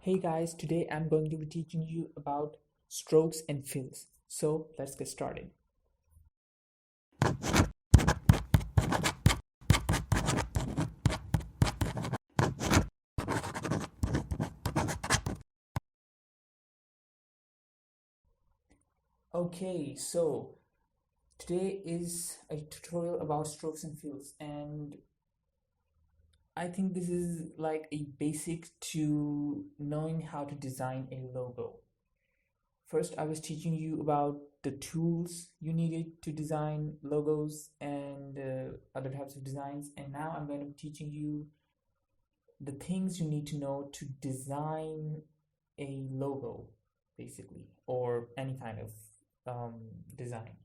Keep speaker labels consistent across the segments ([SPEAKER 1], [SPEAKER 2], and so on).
[SPEAKER 1] Hey guys, today I'm going to be teaching you about strokes and fills. So let's get started. Okay, so today is a tutorial about strokes and fills, and I think this is like a basic to knowing how to design a logo. First, I was teaching you about the tools you needed to design logos and other types of designs, and now I'm going to be teaching you the things you need to know to design a logo, basically, or any kind of design.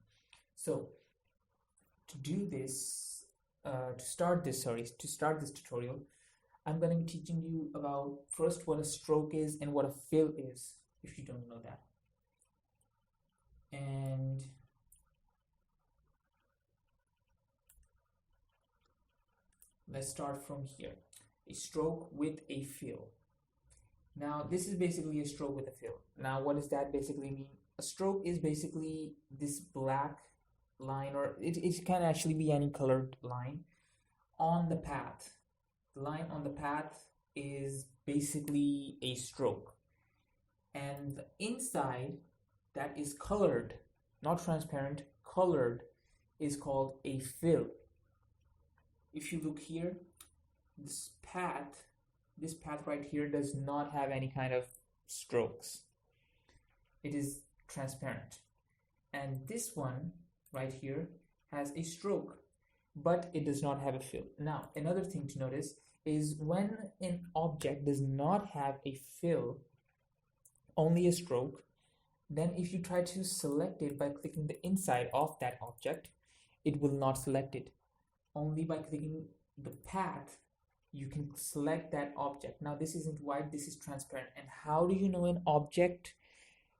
[SPEAKER 1] So to do this, to start this tutorial, I'm going to be teaching you about first what a stroke is and what a fill is, if you don't know that. And let's start from here. A stroke with a fill. Now, this is basically a stroke with a fill. Now, what does that basically mean? A stroke is basically this black line, or it can actually be any colored line on the path. The line on the path is basically a stroke. And the inside that is colored, not transparent, colored, is called a fill. If you look here, this path right here does not have any kind of strokes. It is transparent. And this one right here has a stroke, but it does not have a fill. Now, another thing to notice is when an object does not have a fill, only a stroke, then if you try to select it by clicking the inside of that object, it will not select it. Only by clicking the path you can select that object. Now this isn't white, this is transparent. And how do you know an object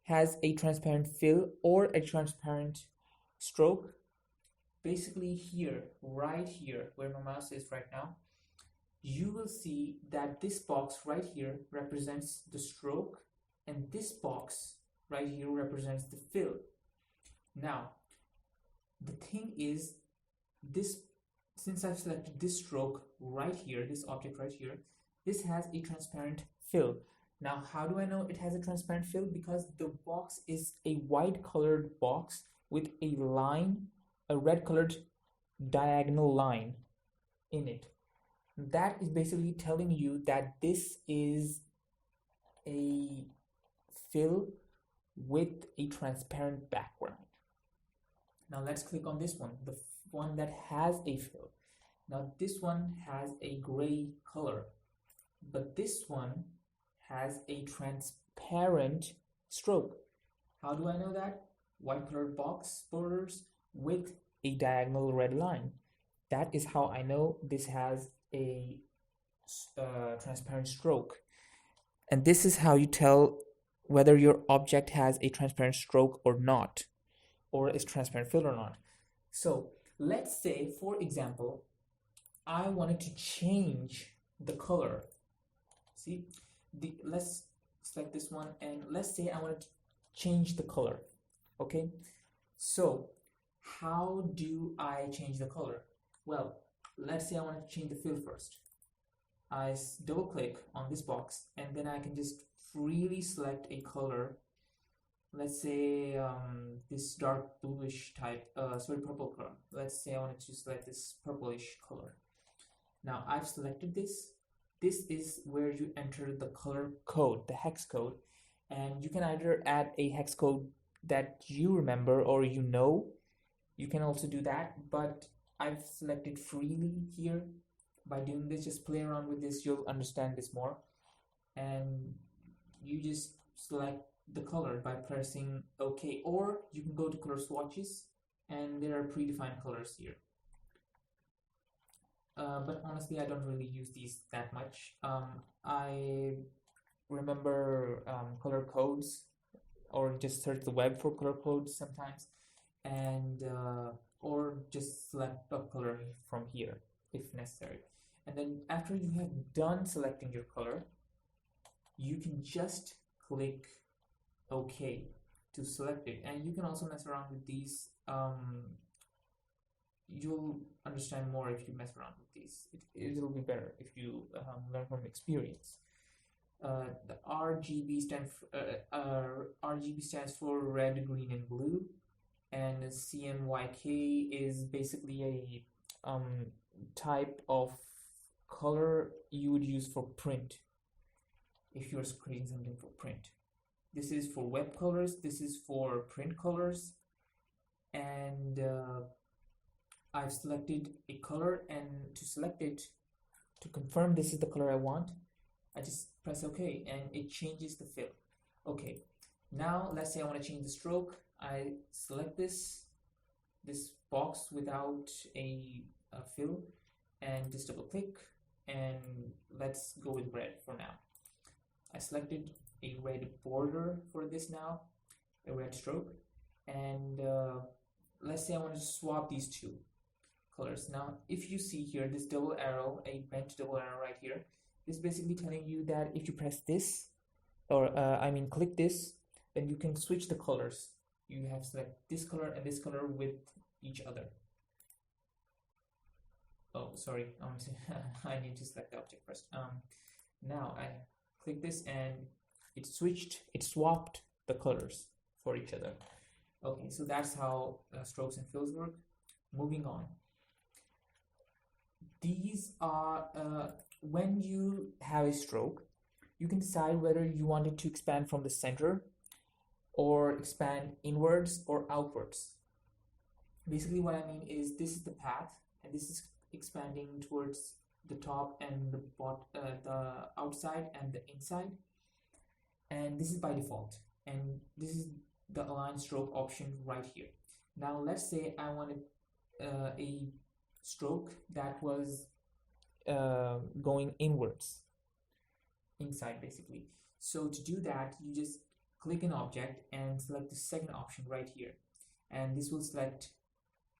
[SPEAKER 1] has a transparent fill or a transparent stroke? Basically here, right here, where my mouse is right now, you will see that this box right here represents the stroke and this box right here represents the fill. Now, the thing is, since I've selected this stroke right here, this object right here, this has a transparent fill. Now, how do I know it has a transparent fill? Because the box is a white colored box with a line, a red colored diagonal line in it. That is basically telling you that this is a fill with a transparent background. Now let's click on this one, the one that has a fill. Now this one has a gray color, but this one has a transparent stroke. How do I know that? White colored box borders with a diagonal red line. That is how I know this has a transparent stroke. And this is how you tell whether your object has a transparent stroke or not, or is transparent fill or not. So let's say, for example, I wanted to change the color. See, let's select this one, and let's say I wanted to change the color. Okay, so how do I change the color? Well, let's say I want to change the fill first. I double click on this box, and then I can just freely select a color. Let's say this dark bluish type, purple color. Let's say I wanted to select this purplish color. Now I've selected this. This is where you enter the color code, the hex code, and you can either add a hex code that you remember or you know. You can also do that, but I've selected freely here. By doing this, just play around with this, you'll understand this more. And you just select the color by pressing OK, or you can go to color swatches and there are predefined colors here. But honestly, I don't really use these that much. I remember color codes, or just search the web for color codes sometimes, and or just select a color from here if necessary. And then after you have done selecting your color, you can just click OK to select it, and you can also mess around with these. You'll understand more if you mess around with these. It'll be better if you learn from experience. The RGB stands for red, green, and blue, and CMYK is basically a type of color you would use for print if you're creating something for print. This is for web colors, this is for print colors, and I've selected a color, and to select it, to confirm this is the color I want, I just press OK and it changes the fill. Okay, now let's say I want to change the stroke. I select this box without a fill and just double click, and let's go with red for now. I selected a red border for this now, a red stroke, and let's say I want to swap these two colors. Now if you see here this double arrow, a bent double arrow right here, this is basically telling you that if you press this, or click this, then you can switch the colors. You have select this color and this color with each other. Oh, sorry, I need to select the object first. Now I click this and it swapped the colors for each other. Okay, so that's how strokes and fills work. Moving on. These are, when you have a stroke, you can decide whether you want it to expand from the center or expand inwards or outwards. Basically what I mean is this is the path and this is expanding towards the top and the outside and the inside, and this is by default, and this is the align stroke option right here. Now let's say I wanted a stroke that was going inwards, inside basically. So to do that, you just click an object and select the second option right here, and this will select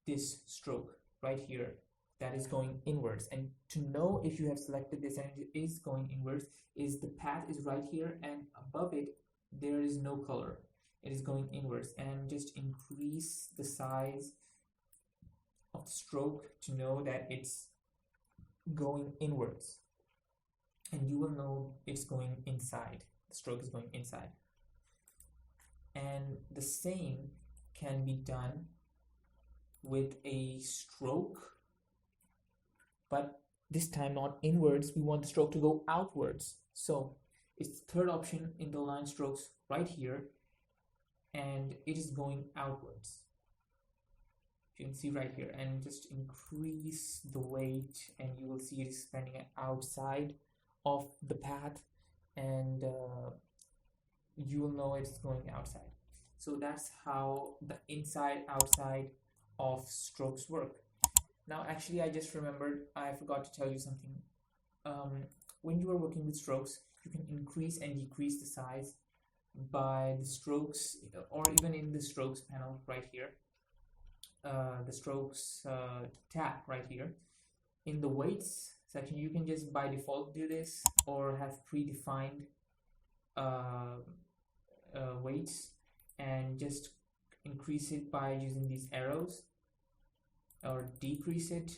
[SPEAKER 1] this stroke right here that is going inwards. And to know if you have selected this and it is going inwards, is the path is right here, and above it there is no color, it is going inwards. And just increase the size of the stroke to know that it's going inwards, and you will know it's going inside, the stroke is going inside. And the same can be done with a stroke, but this time not inwards, we want the stroke to go outwards. So it's the third option in the line strokes right here, and it is going outwards. You can see right here, and just increase the weight and you will see it is expanding outside of the path, and you will know it's going outside. So that's how the inside outside of strokes work. Now actually I just remembered, I forgot to tell you something. When you are working with strokes, you can increase and decrease the size by the strokes, or even in the strokes panel right here, the strokes tab right here. In the weights section, you can just by default do this, or have predefined weights, and just increase it by using these arrows, or decrease it.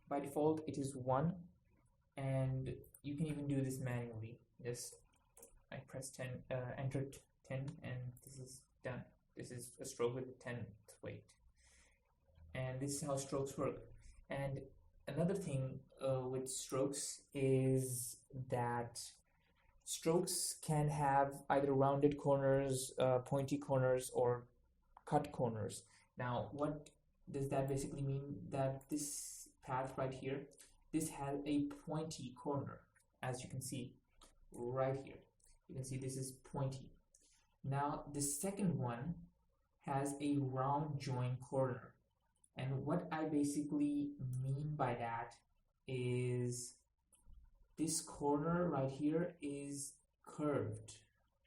[SPEAKER 1] By default it is 1, and you can even do this manually. Just I press 10, enter 10, and this is done. This is a stroke with 10th weight, and this is how strokes work. And another thing with strokes is that strokes can have either rounded corners, pointy corners, or cut corners. Now what does that basically mean? That this path right here, this has a pointy corner, as you can see right here. You can see this is pointy. Now the second one has a round join corner, and what I basically mean by that is this corner right here is curved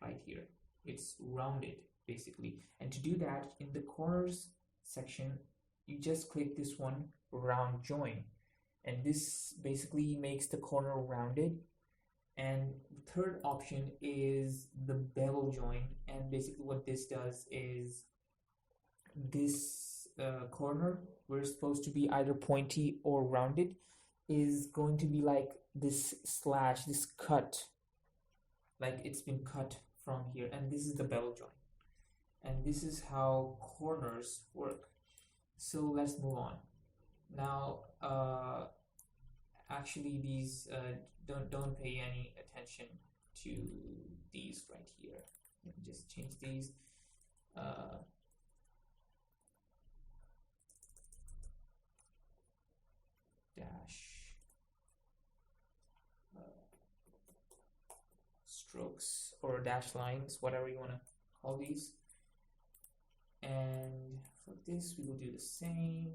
[SPEAKER 1] right here, it's rounded basically. And to do that, in the corners section, you just click this one, round join, and this basically makes the corner rounded, And the third option is the bevel join, and basically what this does is this corner, where it's supposed to be either pointy or rounded, is going to be like this slash, this cut, like it's been cut from here, and this is the bevel join, and this is how corners work. So let's move on. Now actually these don't pay any attention to these right here. Let me just change these. Dash strokes or dash lines, whatever you want to call these. And for this we will do the same,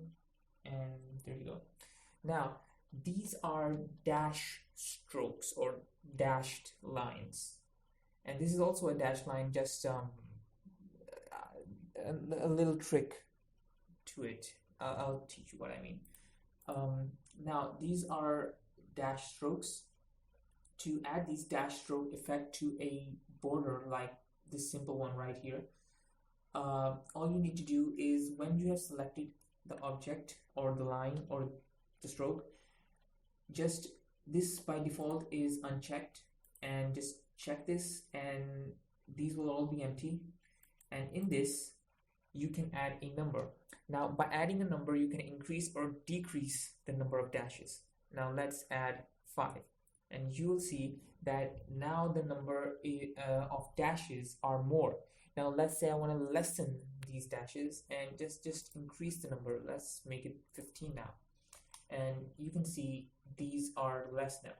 [SPEAKER 1] and there you go. Now these are dash strokes or dashed lines, and this is also a dash line, just a little trick to it. I'll teach you what I mean. Now these are dash strokes. To add these dash stroke effect to a border like this simple one right here, all you need to do is, when you have selected the object or the line or the stroke, just this by default is unchecked, and just check this, and these will all be empty, and in this you can add a number. Now by adding a number you can increase or decrease the number of dashes. Now let's add 5, and you will see that now the number of dashes are more. Now let's say I want to lessen these dashes and just increase the number. Let's make it 15 now, and you can see these are less now.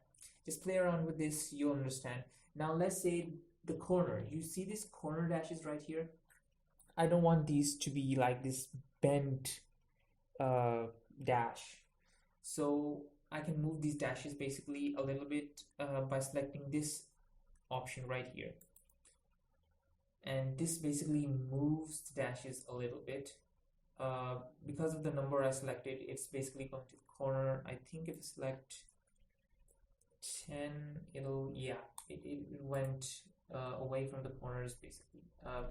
[SPEAKER 1] Just play around with this, you'll understand. Now let's say the corner, you see this corner dashes right here. I don't want these to be like this bent dash, so I can move these dashes basically a little bit by selecting this option right here, and this basically moves the dashes a little bit. Because of the number I selected, it's basically going to the corner. I think if I select 10, it went away from the corners basically.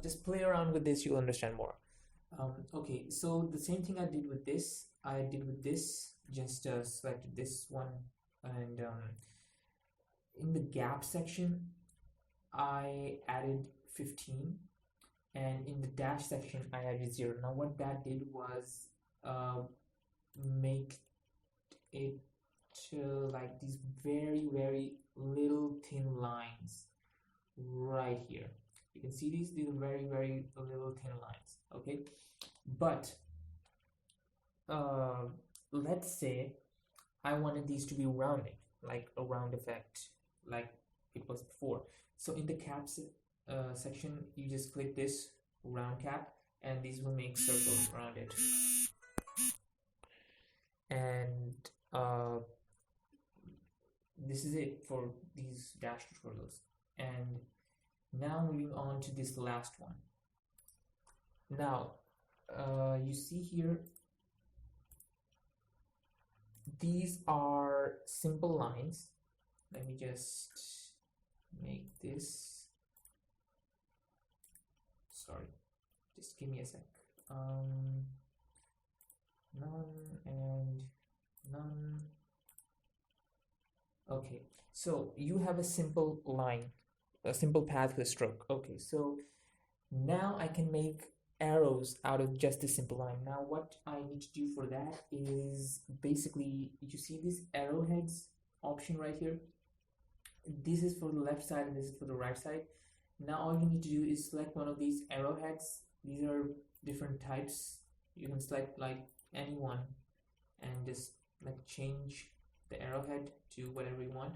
[SPEAKER 1] Just play around with this, you'll understand more. Okay, so the same thing I did with this, just selected this one, and in the gap section I added 15, and in the dash section I added 0. Now what that did was make it like these very little thin lines right here. You can see these are very little thin lines. Okay, but let's say I wanted these to be rounded, like a round effect like it was before. So in the caps section, you just click this round cap, and these will make circles around it. And this is it for these dash tutorials. And now moving on to this last one. Now you see here, these are simple lines. Let me just make this, sorry, just give me a sec. None and none. Okay, so you have a simple line, a simple path with a stroke. Okay, so now I can make arrows out of just this simple line. Now what I need to do for that is basically, you see this arrowheads option right here. This is for the left side and this is for the right side. Now all you need to do is select one of these arrowheads. These are different types. You can select like any one and just like change the arrowhead to whatever you want.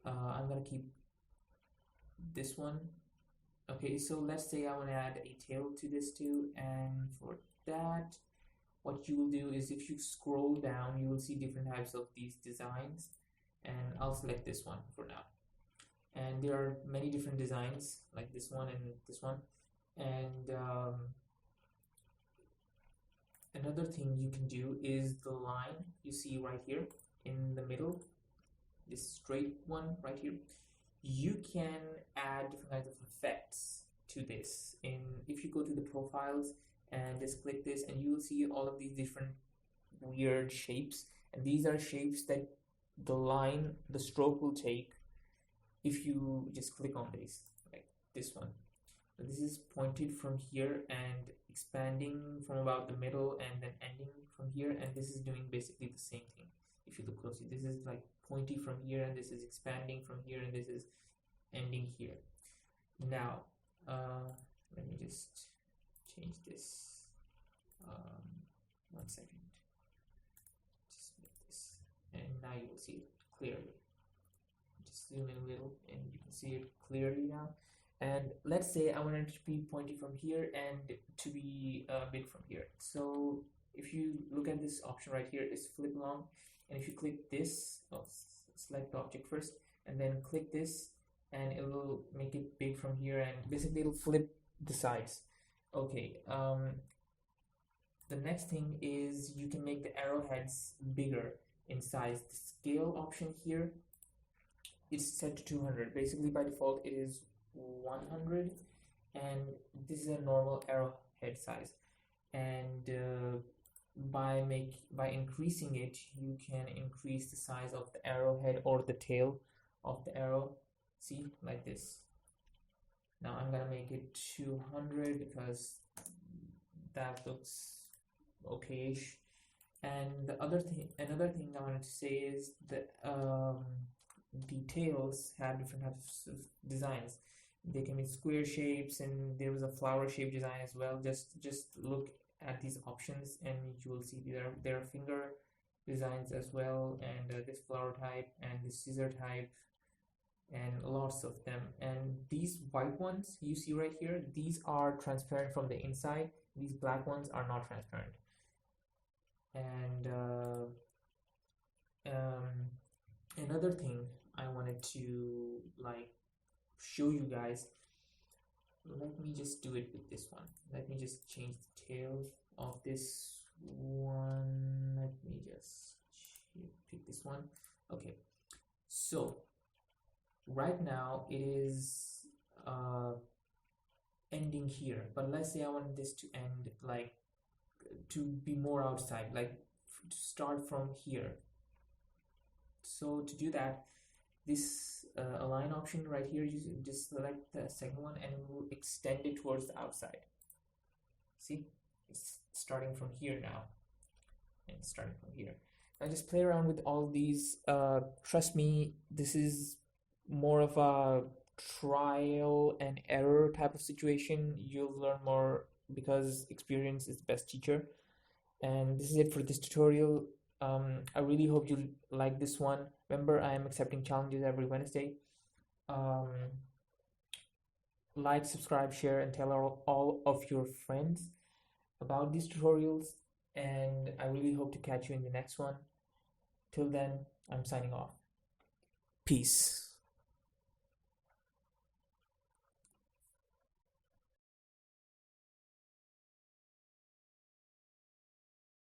[SPEAKER 1] I'm gonna keep this one. Okay, so let's say I want to add a tail to this too, and for that what you will do is, if you scroll down, you will see different types of these designs, and I'll select this one for now. And there are many different designs like this one and this one. And another thing you can do is the line you see right here in the middle. this straight one right here, you can add different kinds of effects to this. If you go to the profiles and just click this, and you will see all of these different weird shapes, and these are shapes that the stroke will take if you just click on these, like this one. So this is pointed from here and expanding from about the middle and then ending from here, and this is doing basically the same thing. If you look closely, this is like pointy from here, and this is expanding from here, and this is ending here. Now let me just change this. 1 second, just make this, and now you will see it clearly. Just zoom in a little and you can see it clearly now. And let's say I want it to be pointy from here and to be big from here. So if you look at this option right here, is flip along, and if you click this, select the object first and then click this, and it will make it big from here, and basically it'll flip the sides. Okay, the next thing is you can make the arrowheads bigger in size. The scale option here is set to 200. Basically by default it is 100, and this is a normal arrowhead size, and by increasing it, you can increase the size of the arrowhead or the tail of the arrow. See, like this. Now I'm gonna make it 200 because that looks okay-ish. And another thing I wanted to say is that details have different types of designs. They can be square shapes, and there was a flower shape design as well. Just look at these options and you will see there are finger designs as well, and this flower type and this scissor type, and lots of them. And these white ones you see right here, these are transparent from the inside. These black ones are not transparent. And another thing I wanted to show you guys, let me just do it with this one. Let me just change the tail of this one. Let me just pick this one. Okay, so right now it is ending here, but let's say I want this to end to be more outside, to start from here. So to do that, this align option right here, you just select the second one and we'll extend it towards the outside. See, it's starting from here now, and starting from here. I just play around with all these. Trust me, this is more of a trial and error type of situation. You'll learn more because experience is the best teacher. And this is it for this tutorial. I really hope you like this one. Remember, I am accepting challenges every Wednesday. Like, subscribe, share, and tell all of your friends about these tutorials. And I really hope to catch you in the next one. Till then, I'm signing off. Peace.